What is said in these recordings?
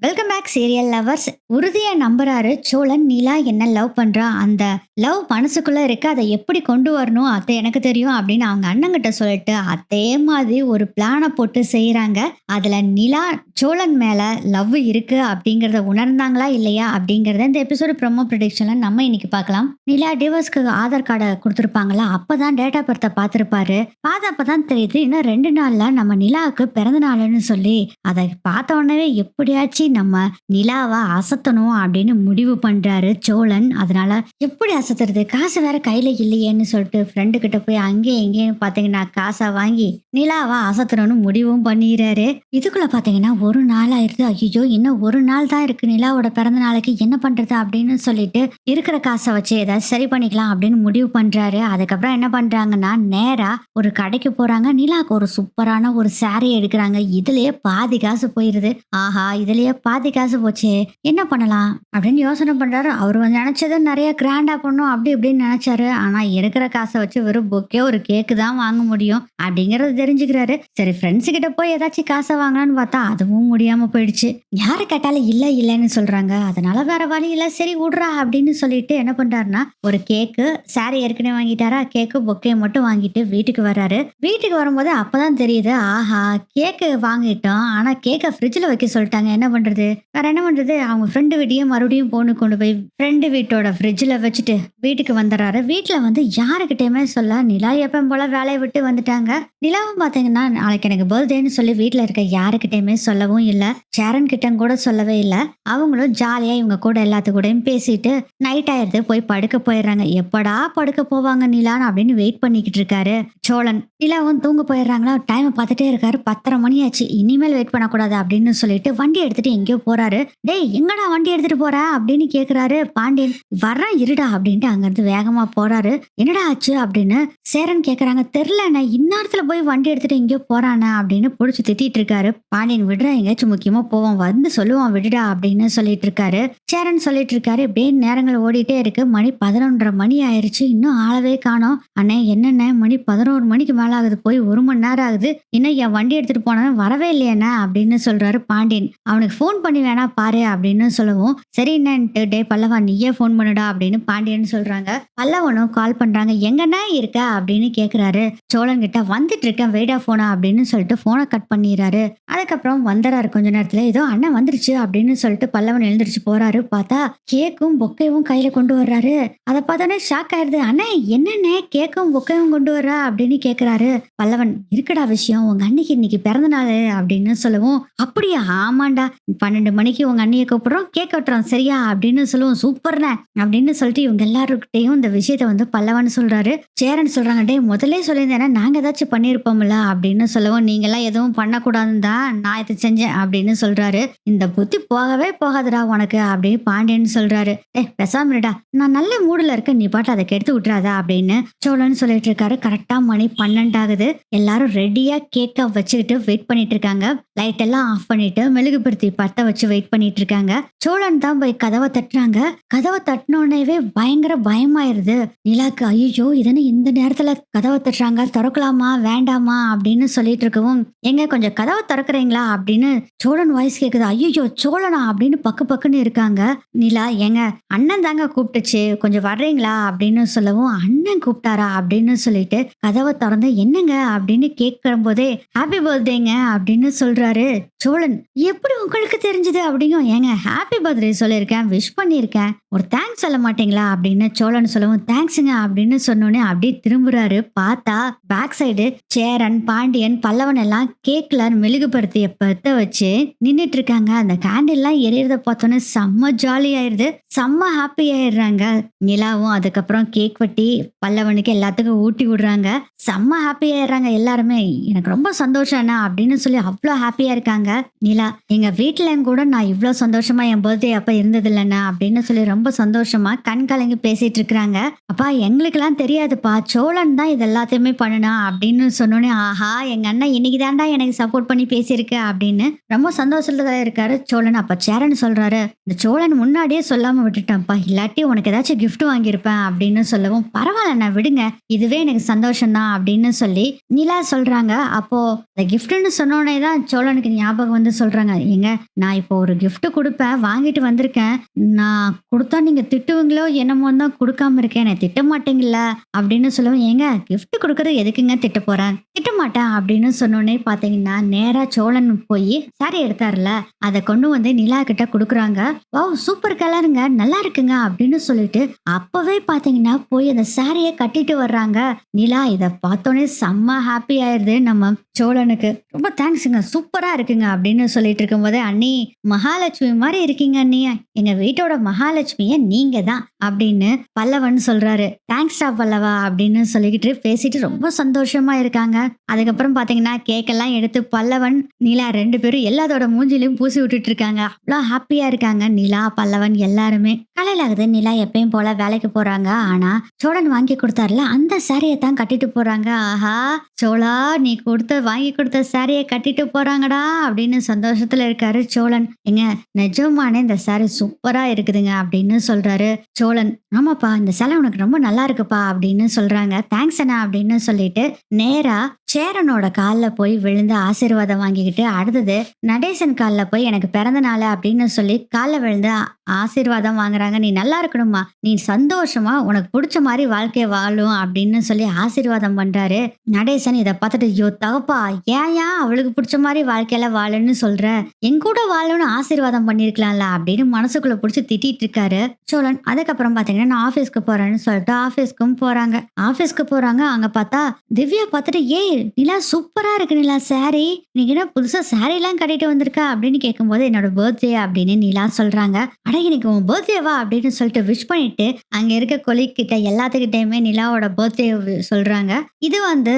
Welcome back serial lovers. உறுதியா நம்புறாரு சோழன் நிலா என்ன love பண்றா, அந்த லவ் மனசுக்குள்ள இருக்கு, அதை எப்படி கொண்டு வரணும் அது எனக்கு தெரியும் அப்படின்னு அவங்க அண்ணங்கிட்ட சொல்லிட்டு அதே மாதிரி ஒரு பிளானை போட்டு செய்யறாங்க. அதுல நிலா சோழன் மேல லவ் இருக்கு அப்படிங்கறத உணர்ந்தாங்களா இல்லையா அப்படிங்கறத இந்த எபிசோடு ப்ரோமோ ப்ரெடிக்ஷன்ல நம்ம இன்னைக்கு பார்க்கலாம். நிலா டிவோர்ஸ்க்கு ஆதார் கார்டை கொடுத்துருப்பாங்களா, அப்பதான் டேட் ஆஃப் பர்த்தை பார்த்திருப்பாரு. பார்த்தப்பதான் தெரியுது இன்னும் 2 நாள்ல நம்ம நிலாவுக்கு பிறந்த நாள்னு சொல்லி அதை பார்த்த உடனே எப்படியாச்சும் நம்ம நிலாவை அசத்தணும் அப்படின்னு முடிவு பண்றாரு சோழன். அதனால எப்படி அசத்துறது, காசு வேற கையில இல்லையேன்னு சொல்லிட்டு ஃப்ரெண்டு கிட்ட போய் அங்கேயும் எங்கேயும் பாத்தீங்கன்னா காசை வாங்கி நிலாவை அசத்தணும்னு முடிவும் பண்ணிடுறாரு. இதுக்குள்ள பாத்தீங்கன்னா ஒரு நாள் ஆயிருது. ஐயோ இன்னும் ஒரு நாள் தான் இருக்கு நிலாவோட பிறந்த நாளைக்கு, என்ன பண்றது அப்படின்னு சொல்லிட்டு இருக்கிற காசை வச்சு ஏதாவது சரி பண்ணிக்கலாம் அப்படின்னு முடிவு பண்றாரு. அதுக்கப்புறம் என்ன பண்றாங்கன்னா நேரா ஒரு கடைக்கு போறாங்க. நிலாவுக்கு ஒரு சூப்பரான ஒரு saree எடுக்கிறாங்க. இதுலயே பாதி காசு போயிருது. ஆஹா, இதுலயே பாதி காசு போச்சே, என்ன பண்ணலாம் அப்படின்னு யோசனை பண்றாரு. அவர் நினைச்சது நிறைய கிராண்டா பண்ணும் அப்படி இப்படின்னு நினைச்சாரு. ஆனா இருக்கிற காசை வச்சு வெறும் பொக்கே ஒரு கேக்கு தான் வாங்க முடியும் அப்படிங்கறது தெரிஞ்சுக்கிறாரு. சரி, ஃப்ரெண்ட்ஸ் கிட்ட போய் ஏதாச்சும் காசை வாங்கலாம்னு பார்த்தா அதுவும் முடியாம போயிடுச்சு. யாரு கேட்டாலும் இல்லைன்னு சொல்றாங்க. அதனால வேற வழி இல்ல, சரி விடுறா அப்படின்னு சொல்லிட்டு என்ன பண்றாருன்னா ஒரு கேக்கு, saree ஏற்கனவே வாங்கிட்டாரா, கேக்கு பொக்கே மட்டும் வாங்கிட்டு வீட்டுக்கு வர்றாரு. வீட்டுக்கு வரும்போது அப்பதான் தெரியுது, ஆஹா கேக்கு வாங்கிட்டோம், ஆனா கேக்கை ஃப்ரிட்ஜ்ல வைக்க சொல்லிட்டாங்க, என்ன பண்றது, வேற என்ன பண்றது. அவங்க ஃப்ரெண்டு வீட்டையே மறுபடியும் போன்னு கொண்டு போய் ஃப்ரெண்டு வீட்டோட ஃப்ரிட்ஜ்ல வச்சுட்டு வீட்டுக்கு வந்துடுறாரு. வீட்டுல யாருக்கிட்டயுமே சொல்ல நிலா எப்பவும் போல வேலையை விட்டு வந்துட்டாங்க. நிலாவும் பாத்தீங்கன்னா நாளைக்கு எனக்கு பர்த்டேன்னு சொல்லி வீட்டுல இருக்க யாருக்கிட்டயுமே சொல்லவும் இல்ல, சேரன் கிட்ட கூட சொல்லவே இல்ல. அவங்களும் ஜாலியா இவங்க கூட எல்லாத்து கூடயும் பேசிட்டு நைட் ஆயிடுது, போய் படுக்க போயிடுறாங்க. எப்படா படுக்க போவாங்க நிலான்னு அப்படின்னு வெயிட் பண்ணிக்கிட்டு இருக்காரு சோழன். நிலாவும் தூங்க போயிடுறாங்களா, டைம் பார்த்துட்டே இருக்காரு. 10:30 மணி ஆச்சு, இனிமேல் வெயிட் பண்ணக்கூடாது அப்படின்னு சொல்லிட்டு வண்டி எடுத்துட்டு எங்கேயோ போறாரு. டேய் எங்கடா வண்டி எடுத்துட்டு போற அப்படின்னு கேக்குறாரு பாண்டியன். வர்றேன் இருடா அப்படின்ட்டு அங்கிருந்து வேகமா போறாரு. என்னடா ஆச்சு அப்படின்னு சேரன் கேக்குறாங்க. தெரியலண்ணே, இந்நேரத்துல போய் வண்டி எடுத்துட்டு எங்கேயோ போறானே அப்படின்னு புடிச்சு திட்டிட்டு இருக்காரு பாண்டியன். விடுறா, எங்கேயாச்சும் முக்கியமா போவான், வந்து சொல்லுவான் விடுடா அப்படின்னு சொல்லிட்டு இருக்காரு. சேரன் சொல்லிட்டு இருக்காரு. இப்படியே நேரங்கள் ஓடிட்டே இருக்கு. மணி 11:30 மணி ஆயிருச்சு, இன்னும் ஆளவே காணோம். அண்ணே என்னண்ணே, மணி 11 மணிக்கு மேல ஆகுது, போய் 1 மணி நேரம் ஆகுது, இன்னும் என் வண்டி எடுத்துட்டு போனவன் வரவே இல்லையாண்ணா அப்படின்னு சொல்றாரு பாண்டியன். அவனுக்கு ஃபோன் பண்ணி வேணா பாரு அப்படின்னு சொல்லவும், சரி என்னன்ட்டு டே பல்லவா நீயே ஃபோன் பண்ணுடா அப்படின்னு பாண்டியன் சொல்றாங்க. பல்லவனும் கால் பண்றாங்க. எங்கன்னா இருக்க அப்படின்னு கேக்குறாரு சோழன் கிட்ட. வந்துட்டு இருக்கேன், வெயிடா போனா அப்படின்னு சொல்லிட்டு போனை கட் பண்ணிடுறாரு. அதுக்கப்புறம் வந்துறாரு. கொஞ்ச நேரத்துல ஏதோ அண்ணன் வந்துருச்சு அப்படின்னு சொல்லிட்டு பல்லவன் எழுந்திருச்சு போறாரு. பார்த்தா கேக்கும் பொக்கையும் கையில கொண்டு வர்றாரு. அதை பார்த்தோன்னே ஷாக் ஆயிருது. அண்ணே என்னன்னே கேக்கும் பொக்கையும் கொண்டு வர்றா அப்படின்னு கேக்குறாரு பல்லவன். இருக்குடா விஷயம், உங்க அன்னைக்கு இன்னைக்கு பிறந்த நாள் அப்படின்னு சொல்லவும், அப்படியா, ஆமாண்டா 12 மணிக்கு உங்க அண்ணியை கூப்பிடுறோம், கேக் வெட்டுறோம் சரியா அப்படின்னு சொல்லுவோம். சூப்பர்ண்ணே அப்படின்னு சொல்லிட்டு இவங்க எல்லாருக்கிட்டையும் இந்த விஷயத்த பல்லவன் சொல்றாரு. சேரன் சொல்றாங்க, டே முதல்ல சொல்லியிருந்தேன்னா நாங்க ஏதாச்சும் பண்ணிருப்போம்ல அப்படின்னு சொல்லவும், நீங்க எல்லாம் எதுவும் பண்ணக்கூடாதுன்னு தான் நான் இதை செஞ்சேன் அப்படின்னு சொல்றாரு. இந்த புத்தி போகவே போகாதுடா உனக்கு அப்படின்னு பாண்டியன் சொல்றாரு. பேசாமடா, நான் நல்ல மூடுல இருக்க, நீ பாட்டு அதை கெடுத்து விட்டுறாதா அப்படின்னு சோழன் சொல்லிட்டு இருக்காரு. கரெக்டா மணி 12 ஆகுது. எல்லாரும் ரெடியா கேக்க வச்சுக்கிட்டு வெயிட் பண்ணிட்டு இருக்காங்க. லைட் எல்லாம் ஆஃப் பண்ணிட்டு மெழுகுபடுத்தி பத்த வச்சு வெயிட் பண்ணிட்டு இருக்காங்க. சோழன் தான் போய் கதவை தட்டுறாங்க. கதவை தட்டினோடனே பயங்கர பயமாயிருது நிலாக்கு. ஐயோ இதனை இந்த நேரத்துல கதவை தட்டுறாங்க, திறக்கலாமா வேண்டாமா அப்படின்னு சொல்லிட்டு இருக்கவும், எங்க கொஞ்சம் கதவை திறக்கிறீங்களா அப்படின்னு சோழன் வாய்ஸ் கேக்குது. ஐயோ சோழனா அப்படின்னு பக்கு பக்குன்னு இருக்காங்க. நிலா, ஏங்க அண்ணன் தாங்க கூப்பிட்டுச்சு, கொஞ்சம் வர்றீங்களா அப்படின்னு சொல்லவும், அண்ணன் கூப்பிட்டாரா அப்படின்னு சொல்லிட்டு கதவை திறந்து என்னங்க அப்படின்னு கேட்கும் போதே ஹாப்பி பர்த்டேங்க அப்படின்னு சொல்றாரு சோழன். எப்படி உங்களுக்கு தெரிஞ்சது அப்படிங்க. ஏங்க ஹாப்பி பர்த்டே சொல்லியிருக்கேன், விஷ் பண்ணியிருக்கேன், ஒரு தேங்க்ஸ் சொல்ல மாட்டீங்களா அப்படின்னு சோழன் சொல்லவும், தேங்க்ஸுங்க அப்படின்னு சொன்னோன்னே அப்படியே திரும்புறாரு. பார்த்தா பேக் சைடு சேரன், பாண்டியன், பல்லவன் எல்லாம் கேக்ல மெழுகுபடுத்திய பத்த வச்சு நின்னுட்டு இருக்காங்க. அந்த கேண்டில் எல்லாம் எரியறத பார்த்தோன்னே செம்ம ஜாலி ஆயிருது, செம்ம ஹாப்பி ஆயிடுறாங்க. நிலாவும் அதுக்கப்புறம் கேக் வெட்டி பல்லவனுக்கு எல்லாத்துக்கும் ஊட்டி விடுறாங்க. செம்ம ஹாப்பி ஆயிடுறாங்க எல்லாருமே. எனக்கு ரொம்ப சந்தோஷம் அண்ணா அப்படின்னு சொல்லி அவ்வளோ ஹாப்பியா இருக்காங்க நிலா. எங்க வீட்டுல கூட நான் இவ்வளவு சந்தோஷமா என் பர்த்டே அப்ப இருந்தது இல்லைண்ணா அப்படின்னு சொல்லி ரொம்ப சந்தோஷமா கண் கலங்கி பேசிட்டு இருக்கிறாங்க. அப்பா எங்களுக்கு எல்லாம் தெரியாதுப்பா, சோழன் தான் இது எல்லாத்தையுமே பண்ணுனா அப்படின்னு சொன்னோன்னே, ஆஹா எங்க அண்ணன் இன்னைக்கு தாண்டா எனக்கு சப்போர்ட் பண்ணி பேசியிருக்கு அப்படின்னு ரொம்ப சந்தோஷத்துல இருக்காரு சோழன். அப்ப சேரன் சொல்றாரு, இந்த சோழன் முன்னாடியே சொல்லாம விட்டுட்டான்ப்பா, இல்லாட்டி உனக்கு ஏதாச்சும் கிஃப்ட் வாங்கியிருப்பேன் அப்படின்னு சொல்லவும், பரவாயில்லண்ணா விடுங்க, இதுவே எனக்கு சந்தோஷம் தான் அப்படின்னு சொல்லி நிலா சொல்றாங்க. அப்போ இந்த கிஃப்ட்னு சொன்னோடனே தான் சோழனுக்கு ஞாபகம் வந்து சொல்றாங்க, ஏங்க நான் இப்போ ஒரு gift குடுப்பேன். வாங்கிட்டு வந்திருக்கேன். நான் குடுத்தா நீங்க திட்டுவீங்களோ என்னமோன்னு தான் குடுக்காம இருக்கேன். என்னை திட்ட மாட்டீங்கல்ல?" அப்படின்னு சொல்லவும், "ஏங்க கிஃப்ட் குடுக்குறது எதுக்குங்க திட்ட போறேன்? திட்ட மாட்டேன்." அப்படின்னு சொன்னோனே பார்த்தீங்கன்னா, நேரா சோழன் போயி சாரி எடுத்தார்ல, அத கொண்டு வந்து நிலா கிட்ட குடுக்குறாங்க. "வாவ்! சூப்பர் கலருங்க. நல்லா இருக்குங்க." அப்படின்னு சொல்லிட்டு, அப்பவே பார்த்தீங்கன்னா, போய் அந்த சாரிய கட்டிட்டு வர்றாங்க. நிலா இத பார்த்தோனே செம்ம ஹாப்பி ஆயிருது நம்ம சோழனுக்கு. "ரொம்ப தேங்க்ஸுங்க. சூப்பரா இருக்குங்க." அப்படின்னு சொல்லிட்டு இருக்கும்போதே, "அண்ணி மகாலட்சுமி மாரி இருக்கீங்க அண்ணி. எங்க வீட்டோட மகாலட்சுமியே நீங்க தான்." அப்படின்னு பல்லவன் சொல்றாரு. "தேங்க்ஸ்டா பல்லவா." அப்படின்னு சொல்லிக்கிட்டு பேசிட்டு ரொம்ப சந்தோஷமா இருக்காங்க. அதுக்கப்புறம் பார்த்தீங்கன்னா, கேக்கெல்லாம் எடுத்து பல்லவன், நிலா 2 பேரும் எல்லாத்தோட மூஞ்சிலயும் பூசி விட்டுட்டு இருக்காங்க. அவ்ளோ ஹாப்பியா இருக்காங்க நிலா, பல்லவன் எல்லாருமே. காலையில ஆகுது. நிலா எப்பயும் போல வேலைக்கு போறாங்க. ஆனா, சோழன் வாங்கி குடுத்தார்ல, அந்த சாரிய தான் கட்டிட்டு போறாங்க. "ஆஹா! சோழா, நீ வாங்கி குடுத்த சாரிய கட்டிட்டு போறாங்கடா." அப்படின்னு சந்தோஷத்துல இருக்காரு சோழன். "ஏங்க நிஜமானே இந்த சாரி சூப்பரா இருக்குதுங்க." அப்படின்னு சொல்றாரு சோழன். "ஆமாப்பா, இந்த சேலை உனக்கு ரொம்ப நல்லா இருக்குப்பா." அப்படின்னு சொல்றாங்க. "தேங்க்ஸ் அண்ணா." அப்படின்னு சொல்லிட்டு நேரா சேரனோட கால்ல போய் விழுந்து ஆசீர்வாதம் வாங்கிக்கிட்டு, அடுத்தது நடேசன் கால்ல போய் "எனக்கு பிறந்த நாள்" அப்படின்னு சொல்லி கால்ல விழுந்து ஆசீர்வாதம் வாங்குறாங்க. "நீ நல்லா இருக்கணும்மா. நீ சந்தோஷமா உனக்கு புடிச்ச மாரி வாழ்க்கைய வாழும்." அப்படின்னு சொல்லி ஆசீர்வாதம் பண்றாரு. நடேசன் இத பார்த்துட்டு, "ஐயோ தகப்பா, ஏன்யா அவளுக்கு புடிச்ச மாரி வாழ்க்கையில வாழுன்னு சொல்ற? என் கூட வாழணும்னு ஆசீர்வாதம் பண்ணியிருக்கலாம்ல." அப்படின்னு மனசுக்குள்ள புடிச்சு திட்டிட்டு இருக்காரு சோழன். அதுக்கப்புறம் பார்த்தீங்கன்னா, "நான் ஆஃபீஸ்க்கு போறேன்னு" சொல்லிட்டு ஆஃபீஸ்க்கும் போறாங்க. ஆஃபீஸ்க்கு போறாங்க. அங்க பார்த்தா திவ்யா பார்த்துட்டு, "ஏய் நிலா, சூப்பரா இருக்கு நிலா சாரி. நீ என்ன புதுசா சாரிலாம் கட்டிட்டு வந்திருக்க?" அப்படின்னு கேட்கும்போது, "என்னோட பர்த்டே." அப்படின்னு நிலா சொல்றாங்க. "அட இன்னைக்கு உன் பர்த்டேவா?" அப்படின்னு சொல்லிட்டு விஷ் பண்ணிட்டு அங்க இருக்க கொலீக் கிட்ட எல்லாத்துக்கிட்டயுமே நிலாவோட பர்த்டே சொல்றாங்க. இது வந்து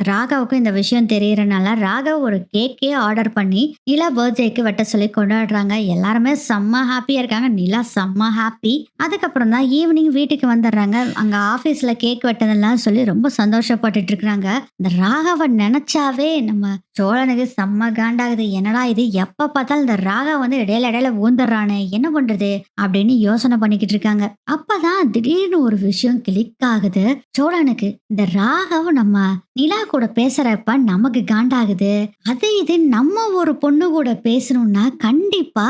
ராகவுக்கும் இந்த விஷயம் தெரியறனால, ராகவ் ஒரு கேக்கே ஆர்டர் பண்ணி நிலா பர்த்டேக்கு வெட்ட சொல்லி கொண்டாடுறாங்க. எல்லாருமே செம்ம ஹாப்பியா இருக்காங்க. நிலா செம்ம ஹாப்பி. அதுக்கப்புறம் தான் ஈவினிங் வீட்டுக்கு வந்துடுறாங்க. அங்க ஆஃபீஸ்ல கேக் வெட்டதெல்லாம் சொல்லி ரொம்ப சந்தோஷப்பட்டுட்டு இருக்காங்க. இந்த ராகவ நெனச்சாவே நம்ம சோழனுக்கு செம்ம காண்டாகுது. என்னடா இது, எப்ப பார்த்தாலும் இந்த ராகவ் வந்து இடையில இடையில ஊந்துடுறானே, என்ன பண்றது அப்படின்னு யோசனை பண்ணிக்கிட்டு இருக்காங்க. அப்பதான் திடீர்னு ஒரு விஷயம் கிளிக் ஆகுது சோழனுக்கு. இந்த ராகவ் நம்ம நிலா கூட பேசுறப்ப நமக்கு காண்டாகுது. அது இது நம்ம ஒரு பொண்ணு கூட பேசணும்னா கண்டிப்பா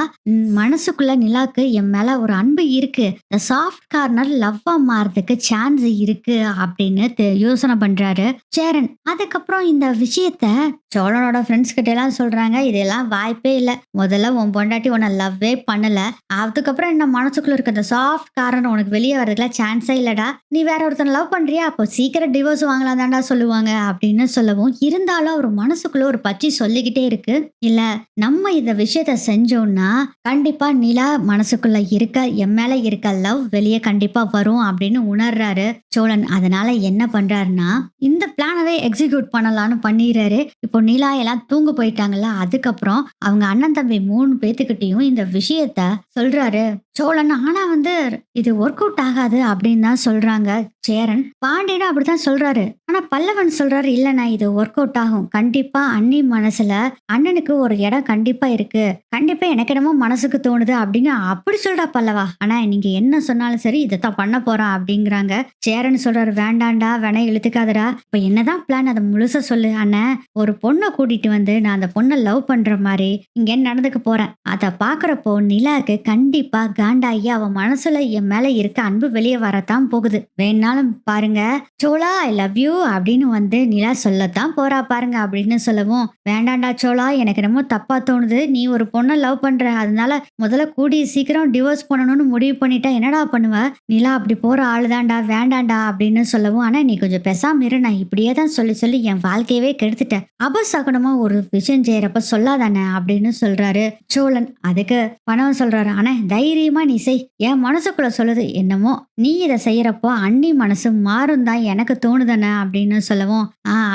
மனசுக்குள்ள நிலாக்கு என் மேல ஒரு அன்பு இருக்கு. இந்த சாஃப்ட் கார்னர் லவ்வா மாறதுக்கு சான்ஸ் இருக்கு அப்படின்னு யோசனை பண்றாரு சேரன். அதுக்கப்புறம் இந்த விஷயத்த சோழனோட ஃப்ரெண்ட்ஸ் கிட்ட எல்லாம் சொல்றாங்க. "இதெல்லாம் வாய்ப்பே இல்ல. முதல்ல உன் பொண்டாட்டி உன்னை லவ்வே பண்ணல. அதுக்கப்புறம் என்ன மனசுக்குள்ள இருக்க அந்த சாஃப்ட் கார்னர் உனக்கு வெளியே வர்றதுக்குலாம் சான்ஸே இல்லடா. நீ வேற ஒருத்தனை லவ் பண்றியா? அப்போ சீக்கிரம் டிவோர்ஸ் வாங்கலாம் தான்டா சொல்லுவாங்க." அப்படின்னு சொல்லவும், இருந்தாலும் அவர் மனசுக்குள்ள ஒரு பச்சி சொல்லிக்கிட்டே இருக்கு. "இல்ல, நம்ம இந்த விஷயத்த செஞ்சோம்னா கண்டிப்பா நிலா மனசுக்குள்ள இருக்க என் மேல இருக்க லவ் வெளியே கண்டிப்பா வரும்." அப்படின்னு உணர்றாரு சோழன். அதனால என்ன பண்றாருன்னா, இந்த பிளானவே எக்ஸிக்யூட் பண்ணலாம்னு பண்ணிடுறாரு. இப்போ நிலா எல்லாம் தூங்க போயிட்டாங்கல்ல, அதுக்கப்புறம் அவங்க அண்ணன் தம்பி 3 பேத்துக்கிட்டையும் இந்த விஷயத்த சொல்றாரு சோழன். ஆனா வந்து இது ஒர்க் அவுட் ஆகாது அப்படின்னு தான் சொல்றாங்க சேரன். பாண்டியனும் அப்படித்தான் சொல்றாரு. ஆனா பல்லவன் சொல்றாரு, "இல்லண்ணா, இது ஒர்க் அவுட் ஆகும். கண்டிப்பா அண்ணி மனசுல அண்ணனுக்கு ஒரு இடம் கண்டிப்பா இருக்கு. கண்டிப்பா எனக்கு என்னமோ மனசுக்கு தோணுது." அப்படின்னு அப்படி சொல்றா பல்லவா. "ஆனா நீங்க என்ன சொன்னாலும் சரி, இதைத்தான் பண்ண போறான்." அப்படிங்கிறாங்க. சேரன் சொல்றாரு, "வேண்டாண்டா, வேணா இழுத்துக்காதடா. இப்ப என்னதான் பிளான் அதை முழுசா சொல்லு." "அண்ணன், ஒரு பொண்ணை கூட்டிட்டு வந்து நான் அந்த பொண்ணை லவ் பண்ற மாதிரி இங்க நடந்துக்க போறேன். அதை பாக்குறப்போ நிலாக்கு கண்டிப்பா காண்டாகி அவ மனசுல என் மேல இருக்க அன்பு வெளியே வரத்தான் போகுது. வேணாலும் பாருங்க சோழா, ஐ லவ் யூ." அப்படின்னு வந்து நிலா சொல்லத்தான் போறா பாருங்க அப்படின்னு சொல்லவும், "வேண்டாண்டா சோழா, எனக்கு என்னமோ தப்பா தோணுது. நீ ஒரு பொண்ணை லவ் பண்ற. அதனால முதல்ல கூடிய சீக்கிரம் டிவோர்ஸ் பண்ணணும்னு முடிவு பண்ணிட்டா என்னடா பண்ணுவ? நிலா அப்படி போற ஆளுதான்டா, வேண்டாண்டா." அப்படின்னு சொல்லவும், "ஆனா நீ கொஞ்சம் பேசாம இரு. நான் இப்படியே தான் சொல்லி சொல்லி என் வாழ்க்கையவே கெடுத்துட்டேன். அபசகுனமா ஒரு விஷயம் செய்யறப்ப சொல்லாதானே." அப்படின்னு சொல்றாரு சோழன். அதுக்கு பணவன் சொல்றாரு, "ஆனா தைரியமா நீ செய். என் மனசுக்குள்ள சொல்லுது என்னமோ, நீ இதை செய்யறப்போ அண்ணி மனசு மாறும் தான் எனக்கு தோணுதானே." அப்படின்னு சொல்லவும்,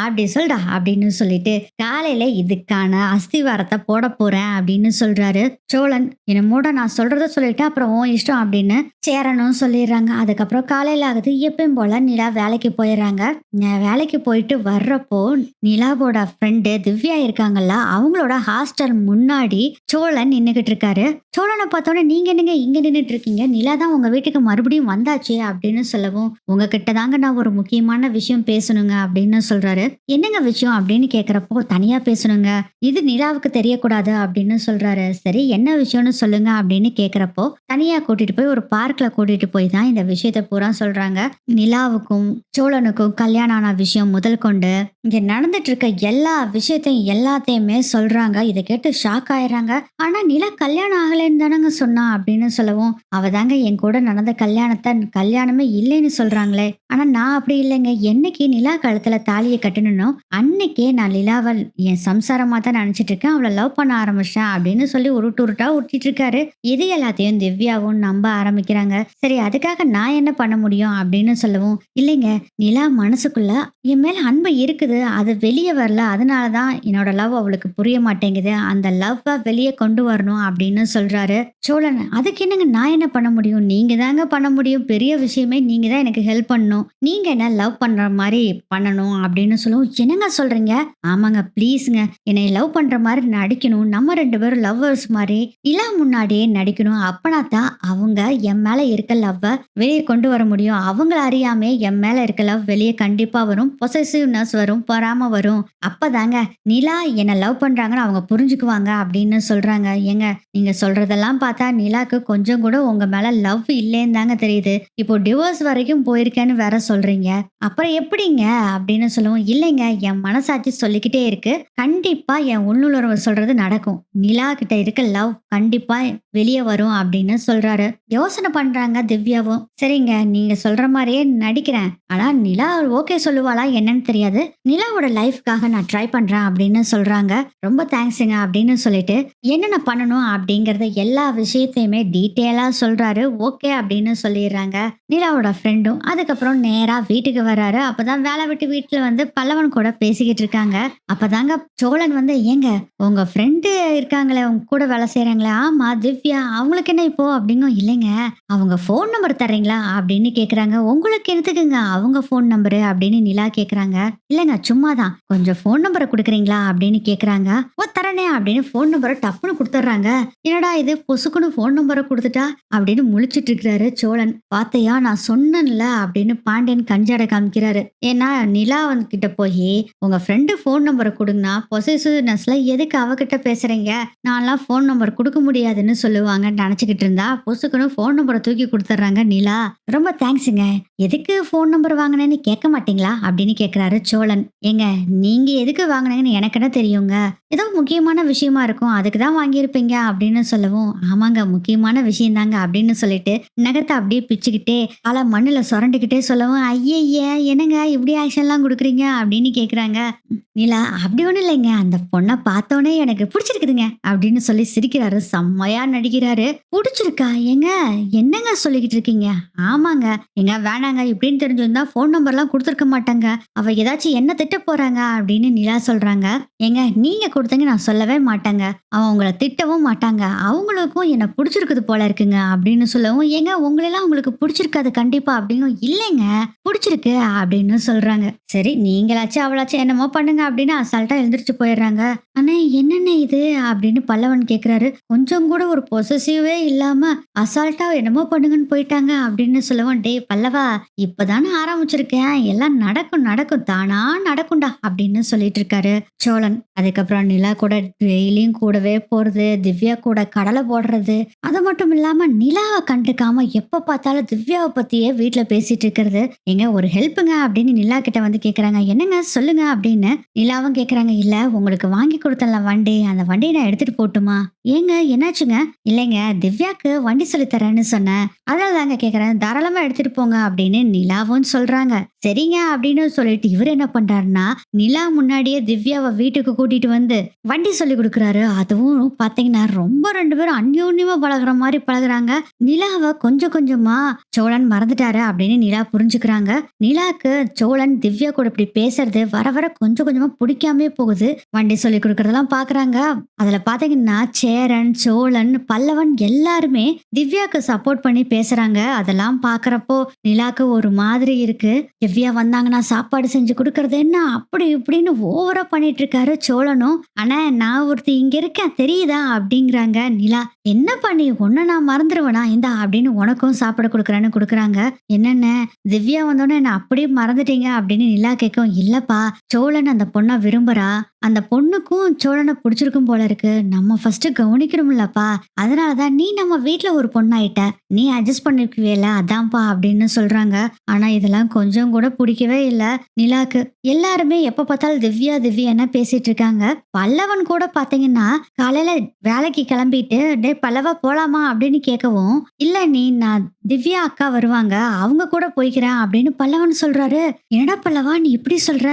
அப்படி சொல்டா." அப்படின்னு சொல்லிட்டு காலையில இதுக்கான அஸ்திவாரத்தை போட போறேன் அப்படின்னு சொல்றாரு சோழன். "என்னமோட நான் சொல்றத சொல்லிட்டு அப்புறம் உன் இஷ்டம்." அப்படின்னு சேரனும் சொல்லிடுறாங்க. அதுக்கப்புறம் காலையில ஆகுது. எப்பயும் போல நிலா வேலைக்கு போயிடுறாங்க. வேலைக்கு போயிட்டு வர்றப்போ நிலாவோட ஃப்ரெண்டு திவ்யா இருக்காங்கல்ல, அவங்களோட ஹாஸ்டல் முன்னாடி சோழன் நின்னுகிட்டு இருக்காரு. சோழனை பார்த்தோன்னே, "நீங்க என்னங்க இங்க நின்னுட்டு இருக்கீங்க? நிலா தான் உங்க வீட்டுக்கு மறுபடியும் வந்தாச்சே." அப்படின்னு சொல்லவும், "உங்ககிட்ட தாங்க நான் ஒரு முக்கியமான விஷயம் பேசணும்." பேசணுங்க அப்படின்னு சொல்றாரு. என்னங்க விஷயம் அப்படின்னு கேக்குறப்போ, தனியா பேசணுங்க. இது நிலாவுக்கு தெரியக்கூடாது அப்படின்னு சொல்றாரு. சரி என்ன விஷயம்னு சொல்லுங்க அப்படின்னு கேக்குறப்போ, தனியா கூட்டிட்டு போய் ஒரு பார்க்ல கூட்டிட்டு போய் தான் இந்த விஷயத்த பூரா சொல்றாங்க. நிலாவுக்கும் சோழனுக்கும் கல்யாணம் ஆன விஷயம் முதல் கொண்டு இங்க நடந்துட்டு இருக்க எல்லா விஷயத்தையும் எல்லாத்தையுமே சொல்றாங்க. இத கேட்டு ஷாக் ஆயிடுறாங்க. ஆனா நிலா கல்யாணம் ஆகலைன்னு தானங்க சொன்னா அப்படின்னு சொல்லவும், அவ தாங்க என் கூட நடந்த கல்யாணமே இல்லைன்னு சொல்றாங்களே. ஆனா நான் அப்படி இல்லைங்க. என்னைக்கு நிலா கழுத்துல தாலியை கட்டணும்னோ அன்னைக்கே நான் நிலாவை என் சம்சாரமா தான் நினைச்சிட்டு இருக்கேன். அவளை லவ் பண்ண ஆரம்பிச்சேன் அப்படின்னு சொல்லி உருட்டு உருட்டா உருட்டிட்டு இருக்காரு. இது எல்லாத்தையும் திவ்யாவும் நம்ப ஆரம்பிக்கிறாங்க. சரி அதுக்காக நான் என்ன பண்ண முடியும் அப்படின்னு சொல்லவும், இல்லைங்க நிலா மனசுக்குள்ள என் மேல அன்பு இருக்குது. அது வெளிய வரல. அதனால தான் என்னோட லவ் அவளுக்கு புரிய மாட்டேங்குது. அந்த லவ்வ வெளிய கொண்டு வரணும் அப்படின்னு சொல்றாரு. சோழன், அதுக்கு என்னங்க நான் என்ன பண்ண முடியும்? நீங்க தாங்க பண்ண முடியும். பெரிய விஷயமே நீங்க தான் எனக்கு ஹெல்ப் பண்ணணும். நீங்க என்ன லவ் பண்ற மாரி பண்ணணும் அப்படின்னு சொல்லவும், என்னங்க சொல்றீங்க? ஆமாங்க ப்ளீஸ்ங்க. என்னைய லவ் பண்ற மாரி நடிக்கணும். நம்ம 2 பேரும் லவ்வர்ஸ் மாரி நிலா முன்னாடியே நடிக்கணும். அப்பனா தான் அவங்க என் மேல இருக்க லவ்வ வெளிய கொண்டு வர முடியும். அவங்கள அறியாமயே என் மேல இருக்க லவ் வெளிய கண்டிப்பா வரும். பொசசிவ்னஸ் வரும். பொறாம வரும். அப்பதாங்க நிலா என்ன லவ் பண்றாங்கன்னு அவங்க புரிஞ்சுக்குவாங்க அப்படின்னு சொல்றாங்க. ஏங்க நீங்க சொல்றதெல்லாம் பார்த்தா நிலாக்கு கொஞ்சம் கூட உங்க மேல லவ் இல்லைன்னு தாங்க தெரியுது. இப்போ டிவோர்ஸ் வரைக்கும் போயிருக்கேன்னு வேற சொல்றீங்க. அப்புறம் எப்படிங்க அப்படின்னு சொல்லவும், இல்லைங்க என் மனசாட்சி சொல்லிக்கிட்டே இருக்கு. கண்டிப்பா என் உள்ளுணர்வு சொல்றது நடக்கும். நிலா கிட்ட இருக்க லவ் கண்டிப்பா வெளியே வரும் அப்படின்னு சொல்றாரு. யோசனை பண்றாங்க திவ்யாவும். சரிங்க நீங்க சொல்ற மாதிரியே நடிக்கிறேன். ஆனா நிலா ஓகே சொல்லுவாளா என்னன்னு தெரியாது. நிலாவோட லைஃப்காக நான் ட்ரை பண்றேன் அப்படின்னு சொல்றாங்க. ரொம்ப தேங்க்ஸுங்க அப்படின்னு சொல்லிட்டு என்னென்ன பண்ணணும் அப்படிங்கறத எல்லா விஷயத்தையுமே டீட்டெயிலா சொல்றாரு. ஓகே அப்படின்னு சொல்லிடுறாங்க நிலாவோட ஃப்ரெண்டும். அதுக்கப்புறம் நேரா வீட்டுக்கு வர்றாரு. அப்பதான் வேலை விட்டு வீட்டுல வந்து பல்லவன் கூட பேசிக்கிட்டு இருக்காங்க. அப்பதாங்க சோழன் வந்து, ஏங்க உங்க ஃப்ரெண்டு இருக்காங்களே உங்க கூட வேலை செய்யறாங்களே, ஆமா திவ்யா, அவங்களுக்கு என்ன இப்போ அப்படிங்கும். இல்லைங்க அவங்க ஃபோன் நம்பர் தர்றீங்களா அப்படின்னு கேக்குறாங்க. உங்களுக்கு எதுக்குங்க அவங்க ஃபோன் நம்பரு அப்படின்னு நிலா கேக்குறாங்க. இல்லைங்க சும்மாதான், கொஞ்சம் ஃபோன் நம்பரை கொடுக்குறீங்களா அப்படின்னு கேக்குறாங்க. ஓ தரனே அப்படின்னு ஃபோன் நம்பரை டப்புன்னு கொடுத்துட்றாங்க. என்னடா இது பொசுக்குன்னு ஃபோன் நம்பரை கொடுத்துட்டா அப்படின்னு முழிச்சிட்டு இருக்கிறாரு சோழன். பாத்தையா நான் சொன்னேன்ல அப்படின்னு பாண்டியன் கஞ்சாட காமிக்கிறாரு. ஏன்னா நிலா கிட்ட போய் உங்க ஃப்ரெண்டு ஃபோன் நம்பரை கொடுங்கன்னா பொசசிவ்னஸ்ல எதுக்கு அவகிட்ட பேசுறீங்க, நான்லாம் ஃபோன் நம்பர் கொடுக்க முடியாதுன்னு சொல்லுவாங்கன்னு நினைச்சுக்கிட்டு இருந்தா பொசுக்குன்னு ஃபோன் நம்பரை தூக்கி கொடுத்துட்றாங்க நிலா. ரொம்ப தேங்க்ஸுங்க. எதுக்கு ஃபோன் நம்பர் வாங்கினேன்னு கேட்க மாட்டீங்களா அப்படின்னு கேக்குறாரு சோழன். ஏங்க நீங்க எதுக்கு வாங்கினீங்கன்னு எனக்கு என்ன தெரியுங்க, ஏதோ முக்கியமான விஷயமா இருக்கும் அதுக்கு தான் வாங்கியிருப்பீங்க அப்படின்னு சொல்லவும், ஆமாங்க முக்கியமான விஷயம் தாங்க அப்படின்னு சொல்லிட்டு நகத்தை அப்படியே பிச்சுக்கிட்டே காலை மண்ணுல சுரண்டிக்கிட்டே சொல்லவும், ஐயய்ய என்னங்க இப்படி ஆக்ஷன்லாம் கொடுக்குறீங்க அப்படின்னு கேக்குறாங்க. நிலா, அப்படி ஒண்ணும் இல்லைங்க, அந்த பொண்ணை பார்த்தோன்னே எனக்கு பிடிச்சிருக்குதுங்க அப்படின்னு சொல்லி சிரிக்கிறாரு. செம்மையா நடிக்கிறாரு. பிடிச்சிருக்கா ஏங்க, என்னங்க சொல்லிக்கிட்டு இருக்கீங்க? ஆமாங்க ஏங்க வேணாங்க, இப்படின்னு தெரிஞ்சிருந்தா ஃபோன் நம்பர்லாம் கொடுத்துருக்க மாட்டாங்க. அவ ஏதாச்சும் என்ன திட்ட போறாங்க அப்படின்னு நிலா சொல்றாங்க. ஏங்க நீங்க கொடுத்தீங்க நான் சொல்லவே மாட்டாங்க. அவன் உங்களை திட்டவும் மாட்டாங்க. அவங்களுக்கும் என்ன பிடிச்சிருக்குது போல இருக்குங்க அப்படின்னு சொல்லவும், ஏங்க உங்களெல்லாம் உங்களுக்கு பிடிச்சிருக்காது கண்டிப்பா அப்படிங்கும். இல்லைங்க பிடிச்சிருக்கு அப்படின்னு சொல்றாங்க. சரி நீங்களாச்சும் அவளாச்சும் என்னமோ பண்ணுங்க அப்படின்னு அசால்ட்டா எழுந்திரிச்சு போயிடுறாங்க. ஆனா என்னென்ன இது அப்படின்னு பல்லவன் கேக்குறாரு. கொஞ்சம் கூட ஒரு பொசசிவே இல்லாம அசால்ட்டா என்னமோ பண்ணுங்கன்னு போயிட்டாங்க அப்படின்னு சொல்லவும், டேய் பல்லவா இப்பதானே ஆரம்பிச்சிருக்கேன், எல்லாம் நடக்கும் நடக்கும் தானா நடக்கும்டா அப்படின்னு சொல்லிட்டு இருக்காரு சோழன். அதுக்கப்புறம் நிலா கூட டெய்லியும் கூடவே போறது, திவ்யா கூட கடலை போடுறது, அது மட்டும் இல்லாம நிலாவை கண்டுக்காம எப்ப பார்த்தாலும் திவ்யாவை பத்தியே வீட்டுல பேசிட்டு இருக்கிறது. எங்க ஒரு ஹெல்ப்புங்க அப்படின்னு நிலா கிட்ட வந்து கேக்குறாங்க. என்னங்க சொல்லுங்க அப்படின்னு நிலாவும் கேக்குறாங்க. இல்ல உங்களுக்கு வாங்கி கொடுத்தல வண்டி, அந்த வண்டியை நான் எடுத்துட்டு போட்டுமா? ஏங்க என்னாச்சுங்க? இல்லைங்க திவ்யாக்கு வண்டி சொல்லி தரேன்னு சொன்னேன், அதனால தாங்க கேக்குறேன், தாராளமா எடுத்துட்டு போங்க அப்படின்னு நிலாவும் சொல்றாங்க. சரிங்க அப்படின்னு சொல்லிட்டு இவர் என்ன பண்றாருன்னா, நிலா முன்னாடியே திவ்யாவை வீட்டுக்கு கூட்டிட்டு வந்து வண்டி சொல்லி கொடுக்குறாரு. அதுவும் பாத்தீங்கன்னா ரொம்ப 2 பேரும் அந்யோன்யமா பழகுற மாதிரி பழகுறாங்க. நிலாவை கொஞ்சம் கொஞ்சமா சோழன் மறந்துட்டாரு அப்படின்னு நிலா புரிஞ்சுக்கிறாங்க. நிலாக்கு சோழன் திவ்யா கூட இப்படி பேசுறது வர வர கொஞ்சம் கொஞ்சமா பிடிக்காமே போகுது. வண்டி சொல்லி கொடுக்கறதெல்லாம் பாக்குறாங்க. அதுல பாத்தீங்கன்னா சேரன், சோழன், பல்லவன் எல்லாருமே திவ்யாக்கு சப்போர்ட் பண்ணி பேசுறாங்க. அதெல்லாம் பாக்குறப்போ நிலாக்கு ஒரு மாதிரி இருக்கு. திவ்யா வந்தாங்கன்னா சாப்பாடு செஞ்சு கொடுக்கறது என்ன அப்படி இப்படின்னு ஓவரா பண்ணிட்டு இருக்காரு சோழனும். ஆனா நான் ஒருத்தி இங்க இருக்கேன் தெரியுதா அப்படிங்கிறாங்க நிலா. என்ன பண்ணி ஒன்ன நான் மறந்துடுவேனா இந்தா அப்படின்னு உனக்கும் சாப்பிட கொடுக்குறேன்னு கொடுக்குறாங்க. என்னென்ன திவ்யா வந்தோடனே என்ன அப்படியே மறந்துட்டீங்க சொல்றீங்க அப்படின்னு நிலா கேட்கும். இல்லப்பா, சோழன் அந்த பொண்ண விரும்புறா. அந்த பொண்ணுக்கும் சோழன புடிச்சிருக்கும் போல இருக்கு. நம்ம ஃபர்ஸ்ட் கவனிக்கணும்லப்பா. அதனாலதான் நீ நம்ம வீட்ல ஒரு பொண்ணாயிட்ட. நீ அட்ஜஸ்ட் பண்ணிக்குவியல அதான்ப்பா அப்படின்னு சொல்றாங்க. ஆனா இதெல்லாம் கொஞ்சம் கூட பிடிக்கவே இல்ல நிலாக்கு. எல்லாருமே எப்ப பார்த்தாலும் திவ்யா திவ்யான்னு பேசிட்டு இருக்காங்க. பல்லவன் கூட பாத்தீங்கன்னா காலையில வேலைக்கு கிளம்பிட்டு டே பல்லவா போலாமா அப்படின்னு கேட்கவும், இல்ல நீ நான் திவ்யா அக்கா வருவாங்க அவங்க கூட போய்க்கிறேன் அப்படின்னு பல்லவன் சொல்றாரு. என்னடா பல்லவா நீ இப்படி சொல்ற?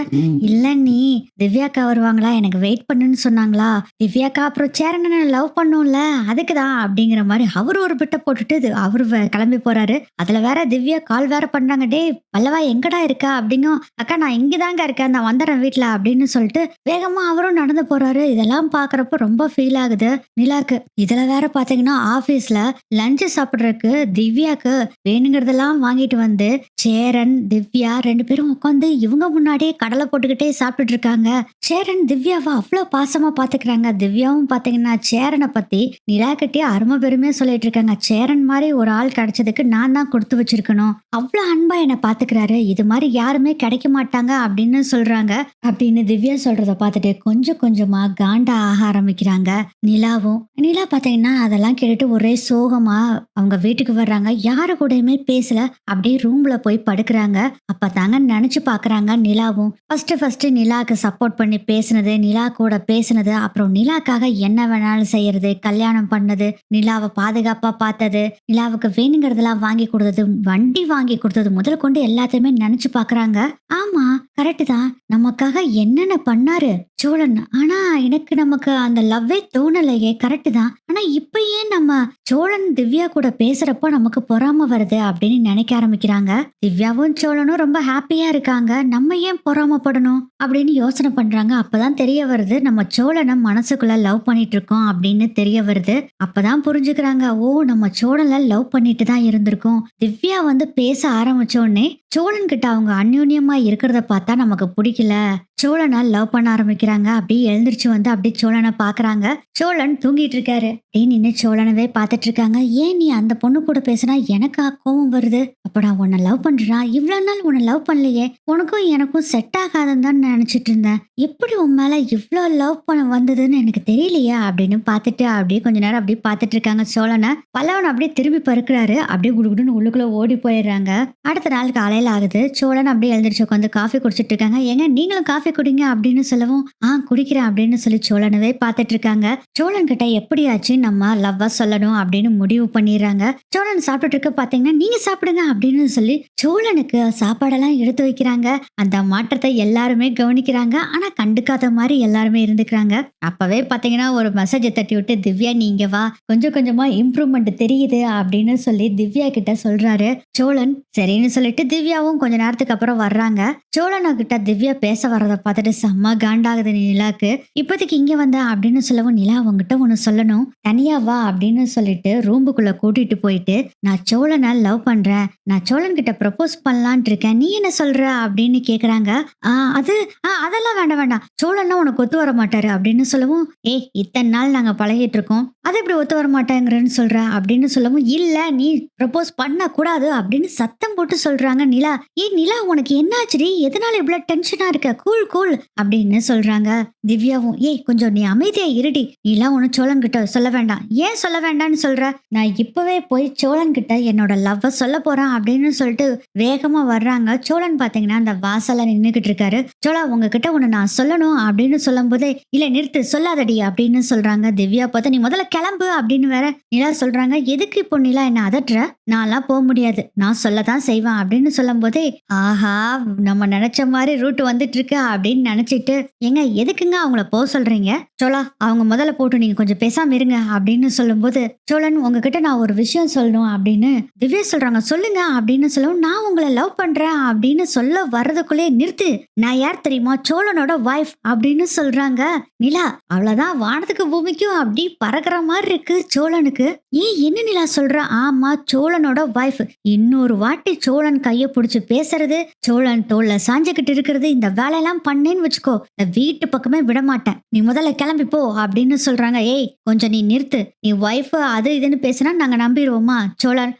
இல்ல நீ திவ்யா அக்கா வருவாங்களா எனக்கு வெயிட் பண்ணுன்னு சொன்னாங்களா, திவ்யா அக்கா அப்புறம் சேரனை லவ் பண்ணும்ல அதுக்குதான் அப்படிங்கிற மாதிரி அவரு ஒரு பிட்ட போட்டுட்டு அவரு கிளம்பி போறாரு. அதுல வேற திவ்யா கால் வேற பண்றாங்க. டே பல்லவா எங்கடா இருக்கா அப்படிங்கும். அக்கா நான் இங்கதாங்க இருக்கேன் நான் வந்துடுறேன் வீட்டுல அப்படின்னு சொல்லிட்டு வேகமா அவரும் நடந்து போறாரு. இதெல்லாம் பாக்குறப்ப ரொம்ப ஃபீல் ஆகுது நிலாக்கு. இதுல வேற பாத்தீங்கன்னா ஆபீஸ்ல லஞ்ச் சாப்பிடுறதுக்கு திவ்யாக்கு வேணுங்கிறதெல்லாம் வாங்கிட்டு வந்து சேரன் திவ்யா 2 பேரும் உட்காந்து இவங்க முன்னாடியே கடலை போட்டுக்கிட்டே சாப்பிட்டுட்டு இருக்காங்க. சேரன் திவ்யாவை அவ்வளவு பாசமா பாத்துக்கிறாங்க. திவ்யாவும் பாத்தீங்கன்னா சேரனை பத்தி நிலா கிட்டே அருமை பெருமையா சொல்லிட்டு இருக்காங்க. சேரன் மாதிரி ஒரு ஆள் கிடைச்சதுக்கு நான் தான் கொடுத்து வச்சிருக்கணும். அவ்வளவு அன்பா என்ன பாத்துக்கிறாரு. இது மாதிரி யாருமே கிடைக்க மாட்டாங்க அப்படின்னு சொல்றாங்க. அப்படின்னு திவ்யா சொல்றத பார்த்துட்டு கொஞ்சம் கொஞ்சமா காண்டா ஆக ஆரம்பிக்கிறாங்க நிலாவும். நிலா பாத்தீங்கன்னா அதெல்லாம் கேட்டுட்டு ஒரே சோகமா அவங்க வீட்டுக்கு வர்றாங்க. யாரு கூடயுமே பேசல. அப்படியே ரூம்ல போய் படுக்கிறாங்க. அப்பதாங்க நினைச்சு பாக்குறாங்க நிலாவும். ஃபர்ஸ்ட் நிலாக்கு சப்போர்ட் பண்ணி பேசுனது, நிலா கூட பேசுனது, அப்புறம் நிலாக்காக என்ன வேணாலும் செய்யறது, கல்யாணம் பண்ணது, நிலாவை பாதுகாப்பா பார்த்தது, நிலாவுக்கு வேணுங்கிறதெல்லாம் வாங்கி கொடுத்தது, வண்டி வாங்கி கொடுத்தது முதல் கொண்டு எல்லாத்தையுமே நினைச்சு பாக்குறாங்க. ஆமா கரெக்ட் தான், நமக்காக என்னென்ன பண்ணாரு சோழன். ஆனா எனக்கு நமக்கு அந்த லவ்வே தோணலையே. கரெக்ட் தான். ஆனா இப்ப ஏன் நம்ம சோழன் திவ்யா கூட பேசுறப்போ நமக்கு பொறாம வருது அப்படின்னு நினைக்க ஆரம்பிக்கிறாங்க. திவ்யாவும் சோழனும் ரொம்ப ஹாப்பியா இருக்காங்க. நம்ம ஏன் பொறாமப்படணும் அப்படின்னு யோசனை பண்றாங்க. அப்பதான் தெரிய வருது நம்ம சோழனை மனசுக்குள்ள லவ் பண்ணிட்டு இருக்கோம் அப்படின்னு தெரிய வருது. அப்பதான் புரிஞ்சுக்கிறாங்க. ஓ நம்ம சோழனை லவ் பண்ணிட்டு தான் இருந்திருக்கோம். திவ்யா வந்து பேச ஆரம்பிச்ச உடனே சோழன் கிட்ட அவங்க அந்யோன்யமா இருக்கிறத பார்த்தா நமக்கு பிடிக்கல. சோழனை லவ் பண்ண ஆரம்பிக்கிறாங்க. அப்படியே எழுந்திருச்சு வந்து அப்படியே சோழனை பாக்குறாங்க. சோழன் தூங்கிட்டு இருக்காரு. அப்படியே நின்று சோழனவே பார்த்துட்டு இருக்காங்க. ஏன் நீ அந்த பொண்ணு கூட பேசினா எனக்கு கோவம் வருது. அப்ப நான் உன்னை லவ் பண்றா. இவ்வளவு நாள் உன்னை லவ் பண்ணலையே. உனக்கும் எனக்கும் செட் ஆகாதுன்னு தான் நினைச்சிட்டு இருந்தேன். எப்படி உன் மேல இவ்வளவு லவ் பண்ண வந்ததுன்னு எனக்கு தெரியலையா அப்படின்னு பார்த்துட்டு அப்படியே கொஞ்ச நேரம் அப்படியே பார்த்துட்டு இருக்காங்க சோழனை. பல்லவன் அப்படியே திரும்பி பருக்குறாரு. அப்படியே குடுகுடுன்னு உள்ளுக்குள்ள ஓடி போயிடுறாங்க. அடுத்த நாள் காலையில ஆகுது. சோழன் அப்படியே எழுந்திரிச்சு உட்காந்து காஃபி குடிச்சிட்டு இருக்காங்க. ஏங்க நீங்களும் காஃபி குடிங்க அப்படின்னு சொல்லவும் குடிக்கிறேன் அப்படின்னு சொல்லி சோழனவே பார்த்துட்டு இருக்காங்க. சோழன் கிட்ட எப்படியாச்சு நம்ம லவ்வா சொல்லணும் அப்படின்னு முடிவு பண்ணிடுறாங்க. சோழன் சாப்பிட்டுட்டு இருக்க பாத்தீங்கன்னா நீங்க சாப்பிடுங்க அப்படின்னு சொல்லி சோழனுக்கு சாப்பாடெல்லாம் எடுத்து வைக்கிறாங்க. அந்த மாற்றத்தை எல்லாருமே கவனிக்கிறாங்க. ஆனா கண்டுக்காத மாதிரி எல்லாருமே இருந்துக்கிறாங்க. அப்பவே பாத்தீங்கன்னா ஒரு மெசேஜை தட்டி விட்டு திவ்யா நீங்க வா, கொஞ்சம் கொஞ்சமா இம்ப்ரூவ்மெண்ட் தெரியுது அப்படின்னு சொல்லி திவ்யா கிட்ட சொல்றாரு சோழன். சரின்னு சொல்லிட்டு திவ்யாவும் கொஞ்ச நேரத்துக்கு அப்புறம் வர்றாங்க. சோழனை கிட்ட திவ்யா பேச வர்றதை பார்த்துட்டு செம்ம காண்டாகுது நிலாக்கு. இப்போதைக்கு இங்க வந்த அப்படின்னு சொல்லவும், நிலா உங்ககிட்ட ஒண்ணு சொல்லணும், தனியா வா அப்படின்னு சொல்லிட்டு ரூமுக்குள்ள கூட்டிட்டு போயிட்டு நான் சோழனை லவ் பண்றேன், நான் சோழன் கிட்ட ப்ரப்போஸ் பண்ணலான் இருக்கேன், நீ என்ன சொல்ற அப்படின்னு கேக்குறாங்க. அது அதெல்லாம் வேண்டாம் வேண்டாம், சோழன்னா உனக்கு ஒத்து வர மாட்டாரு அப்படின்னு சொல்லவும், இத்தனை நாள் நாங்க பழகிட்டு இருக்கோம், அது எப்படி ஒத்து வர மாட்டேங்கிறன்னு சொல்ற அப்படின்னு சொல்லவும், இல்ல நீ ப்ரப்போஸ் பண்ண கூடாது அப்படின்னு சத்தம் போட்டு சொல்றாங்க நிலா. நிலா உனக்கு என்னாச்சுடி, எதனால இவ்வளவு டென்ஷனா இருக்க, கூல் கூல் அப்படின்னு சொல்றாங்க. திவ்யாவும் கொஞ்சம் நீ அமைதியா இருடி, நீலாம் ஒண்ணு சோழன் கிட்ட சொல்ல வேண்டாம். ஏன் சொல்ல வேண்டாம்னு சொல்ற, நான் இப்பவே போய் சோழன் கிட்ட என்னோட லவ்வ சொல்ல போறேன் அப்படின்னு சொல்லிட்டு வேகமா வர்றாங்க. சோழன் பாத்தீங்கன்னா அந்த வாசல்ல நின்னுகிட்டு இருக்காரு. சோழா உங்ககிட்ட ஒண்ணு நான் சொல்லணும் அப்படின்னு சொல்லும் போதே, இல்ல நிறுத்து சொல்லாதடி அப்படின்னு சொல்றாங்க. திவ்யா பார்த்து நீ முதல்ல கிளம்பு அப்படின்னு வேற நிலா சொல்றாங்க. எதுக்கு இப்போ நிலா என்ன அதட்டுற, நான்லாம் போக முடியாது, நான் சொல்லதான் செய்வேன் அப்படின்னு சொல்லும் போதே, ஆஹா நம்ம நினைச்ச மாதிரி ரூட் வந்துட்டு இருக்கு அப்படின்னு நினைச்சிட்டு, எதுக்குங்க அவங்கள போக சொல்றீங்க, சோழா அவங்க முதல்ல போட்டு நீங்க கொஞ்சம் பேசாம இருங்க அப்படின்னு சொல்லும் போது, சோழன் உங்ககிட்ட நான் ஒரு விஷயம் சொல்லணும் அப்படின்னு திவ்யா சொல்றாங்க. சொல்லுங்க அப்படின்னு சொல்லவும், நான் உங்களை லவ் பண்றேன் அப்படின்னு சொல்ல வர்றதுக்குள்ளே நிறுத்து, நான் யார் தெரியுமா, சோழனோட வைஃப் அப்படின்னு சொல்றாங்க. நிலா அவ்வளவுதான், வானத்துக்கு பூமிக்கும் அப்படி பறக்கிற மாதிரி இருக்கு சோழனுக்கு. என்ன நிலா சொல்ற, ஆமா சோழனோட வைஃப், இன்னொரு வாட்டி சோழன் கைய பிடிச்சு பேசுறது, சோழன் தோல்ல சாஞ்சுக்கிட்டு இருக்கிறது, இந்த வேலையெல்லாம் பண்ணேன்னு வச்சுக்கோ, இந்த வீட்டு பக்கமே விட மாட்டேன். நீ முதல்ல கிளம்பி போ அப்படின்னு சொல்றாங்க. ஏய் கொஞ்சம் நீ நிறுத்து. நீ ஒய்ஃப் அது இதுன்னு பேசினா நாங்க நம்பிடுவோமா? சோழன்,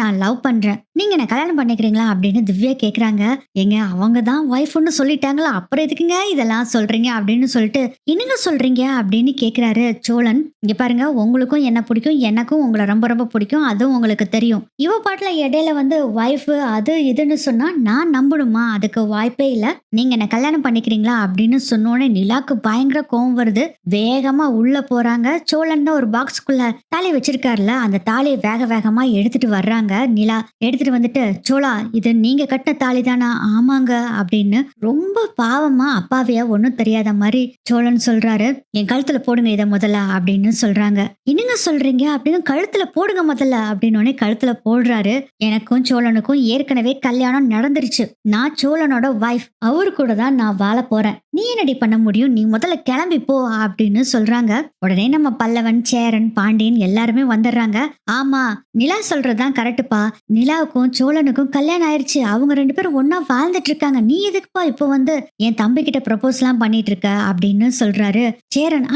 நான் லவ் பண்றேன். நீங்க என்ன கல்யாணம் பண்ணிக்கிறீங்களா அப்படின்னு திவ்யா கேக்குறாங்க. ஏங்க அவங்க தான் ஒய்ஃப்னு சொல்லிட்டாங்களா, அப்புறம் எதுக்குங்க இதெல்லாம் சொல்றீங்க அப்படின்னு சொல்லிட்டு, என்னங்க சொல்றீங்க அப்படின்னு கேக்குறாரு சோழன். இங்க பாருங்க, உங்களுக்கும் என்ன பிடிக்கும், எனக்கும் உங்களை ரொம்ப ரொம்ப பிடிக்கும், அதுவும் உங்களுக்கு தெரியும். இவ பாட்டுல இடையில வந்து ஒய்ஃப் அது இதுன்னு சொன்னா நான் நம்பணுமா? அதுக்கு வாய்ப்பே இல்ல. நீங்க என்ன கல்யாணம் பண்ணிக்கிறீங்களா அப்படின்னு சொன்னோடனே நிலாக்கு பயங்கர கோவம் வருது. வேகமா உள்ள போறாங்க. சோழன் ஒரு பாக்ஸ்க்குள்ள தாலி வச்சிருக்காருல, அந்த தாலியை வேக வேகமா எடுத்துட்டு வர்றாங்க நிலா. எடுத்துட்டு வந்துட்டு, சோழா இது நீங்க கட்டின தாலி தானா? ஆமாங்க அப்படின்னு ரொம்ப பாவமா அப்பாவியா ஒண்ணும் தெரியாத மாதிரி சோழன் சொல்றாரு. என் கழுத்துல போடுங்க இத முதல்ல அப்படின்னு சொல்றாங்க. என்னங்க சொல்றீங்க அப்படின்னு, கழுத்துல போடுங்க முதல்ல அப்படின்னு கழுத்துல போடுறாரு. எனக்கும் சோழனுக்கும் ஏற்கனவே கல்யாணம் நடந்துருச்சு. நான் சோழனோட வைஃப், அவரு கூட தான் நான் வாழ போறேன். நீ என்னடி பண்ண முடியும்? நீ முதல்ல கிளம்பி போ அப்படின்னு சொல்றாங்க. உடனே நம்ம பல்லவன், சேரன், பாண்டியன் எல்லாருமே வந்துடுறாங்க. ஆமா, நிலா சொல்றதுதான் கரெக்டுப்பா. நிலாவுக்கும் சோழனுக்கும் கல்யாணம் ஆயிருச்சு. அவங்க 2 பேரும் ஒன்னா வாழ்ந்துட்டு இருக்காங்க. நீ எதுக்குப்பா இப்போ வந்து என் தம்பி கிட்ட ப்ரப்போஸ் எல்லாம் பண்ணிட்டு இருக்க அப்படின்னு சொல்றாரு. சேரன்,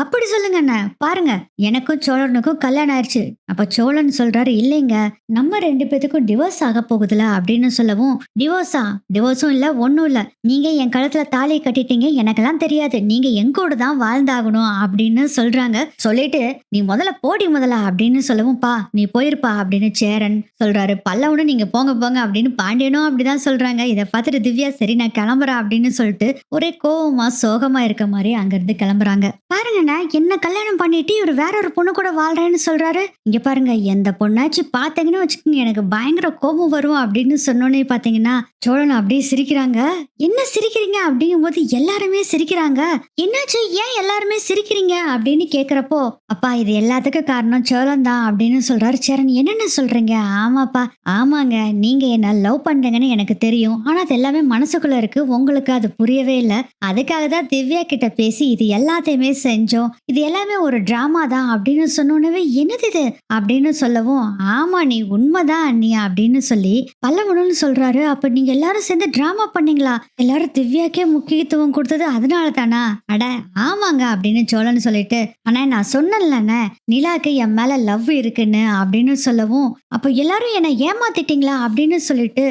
அப்படி சொல்லுங்க அண்ணா. பாருங்க, எனக்கும் சோழனுக்கும் கல்யாணம் ஆயிருச்சு. அப்ப சோழன் சொல்றாரு, இல்லைங்க நம்ம 2 பேத்துக்கும் டிவோர்ஸ் ஆக போகுதுல அப்படின்னு சொல்லவும், டிவோர்ஸும் இல்ல ஒண்ணும் இல்ல. நீங்க என் கழுத்துல தாலியை கட்டிட்டீங்க, எனக்கெல்லாம் தெரியாது. நீங்க என் கூட தான் வாழ்ந்தாகணும் அப்படின்னு சொல்றாங்க. சொல்லிட்டு, நீ முதல்ல போடி முதல்ல அப்படின்னு சொல்லவும், பா நீ போயிருப்பா அப்படின்னு சேரன் சொல்றாரு. பல்லவனும் நீங்க போங்க போங்க அப்படின்னு பாண்டியனும் அப்படிதான் சொல்றாங்க. இதை பார்த்துட்டு திவ்யா, சரி நான் கிளம்புறேன் அப்படின்னு சொல்லிட்டு ஒரே கோவமா சோகமா இருக்க மாதிரி அங்கிருந்து கிளம்புறாங்க. பாருங்கண்ணா, என்ன கல்யாணம் பண்ணிட்டு இவர் வேற ஒரு பொண்ணு கூட வாழ்றேன்னு சொல்றாரு. இங்க பாருங்க, எந்த பொண்ணாச்சு பாத்தீங்கன்னு வச்சுக்கோங்க, எனக்கு பயங்கர கோபம் வரும் அப்படின்னு சொன்னோன்னே பாத்தீங்கன்னா சோழன் அப்படியே சிரிக்கிறாங்க. என்ன சிரிக்கிறீங்க அப்படிங்கும் போது எல்லாருமே சிரிக்கிறாங்க. என்னாச்சு, ஏன் எல்லாருமே சிரிக்கிறீங்க அப்படின்னு கேக்குறப்போ, அப்பா இது எல்லாத்துக்கும் காரணம் சோழன் தான் அப்படின்னு சொல்றாரு. சேரன், என்னென்ன சொல்றீங்க? ஆமாப்பா, ஆமாங்க, நீங்க என்ன லவ் பண்றீங்கன்னு எனக்கு தெரியும். ஆனா அது எல்லாமே மனசுக்குள்ள இருக்கு, உங்களுக்கு அது புரியவே இல்லை. அதுக்காக தான் திவ்யா கிட்ட பேசி இது எல்லாத்தையுமே செஞ்சோம். இது எல்லாமே ஒரு டிராமா தான் அப்படின்னு சொன்னோன்னே, என்னது இது அப்படின்னு சொல்லவும், ஆமா நீ உண்மைதான் அண்ணி அப்படின்னு சொல்லி பல்லவனும் சொல்றாரு. அப்ப நீங்க எல்லாரும் சேர்ந்து டிராமா பண்ணீங்களா? எல்லாரும் திவ்யாக்கே முக்கியத்துவம் கொடுத்தது அதனால தானா? அட ஆமாங்க அப்படின்னு சோழன் சொல்லிட்டு, ஆனா நான் சொன்னேன்லண்ணே நிலாக்கு என் மேல லவ் இருக்குன்னு அப்படின்னு சொல்லவும், அப்ப எல்லாரும் என்ன ஏமாத்திட்டீங்களா அப்படின்னு சொல்லிட்டு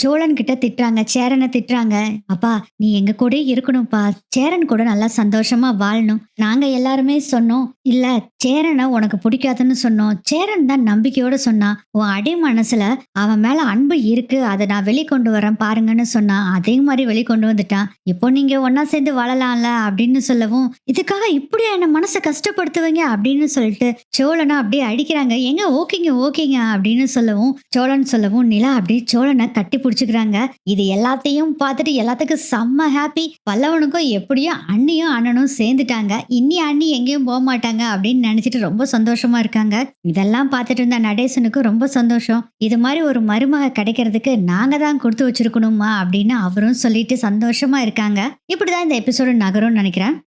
சோழன் கிட்ட திட்டுறாங்க. சேரனை திட்டுறாங்க. அப்பா நீ எங்க கூட இருக்கணும்ப்பா, சேரன் கூட நல்லா சந்தோஷமா வாழணும். நாங்க எல்லாருமே சொன்னோம் இல்ல, சேரனை உனக்கு பிடிக்காதுன்னு சொன்னோம். சேரன் தான் நம்பிக்கையோட சொன்னா, உன் அடி மனசுல அவன் மேல அன்பு இருக்கு, அதை நான் வெளிக்கொண்டு வரேன் பாருங்கன்னு சொன்னா. அதே மாதிரி வெளிக்கொண்டு வந்துட்டான். இப்போ நீங்க ஒன்னா சேர்ந்து வாழலாம்ல அப்படின்னு சொல்லவும், இதுக்காக இப்படியா என்ன மனசை கஷ்டப்படுத்துவீங்க அப்படின்னு சொல்லிட்டு சோழனை அப்படியே அடிக்கிறாங்க. எங்க ஓகேங்க ஓகேங்க அப்படின்னு சொல்லவும், சோழன் சொல்லவும் நிலா அப்படியே சோழனை கட்டி பிடிச்சுக்கிறாங்க. இது எல்லாத்தையும் பார்த்துட்டு எல்லாத்துக்கும் செம்ம ஹாப்பி. பல்லவனுக்கும் எப்படியும் அண்ணியும் அண்ணனும் சேர்ந்துட்டாங்க. இனி அண்ணி எங்கேயும் போக மாட்டாங்க அப்படின்னு நினைச்சிட்டு ரொம்ப சந்தோஷமா இருக்காங்க. இதெல்லாம் பார்த்துட்டு இருந்த நடேசனுக்கு ரொம்ப சந்தோஷம். இது மாதிரி ஒரு மருமக கிடைக்கிறதுக்கு நாங்க தான் கொடுத்து வச்சிருக்கணுமா அப்படின்னு அவரும் சொல்லிட்டு சந்தோஷமா இருக்காங்க. இப்படிதான் இந்த எபிசோடு நகரும்னு நினைக்கிறேன்.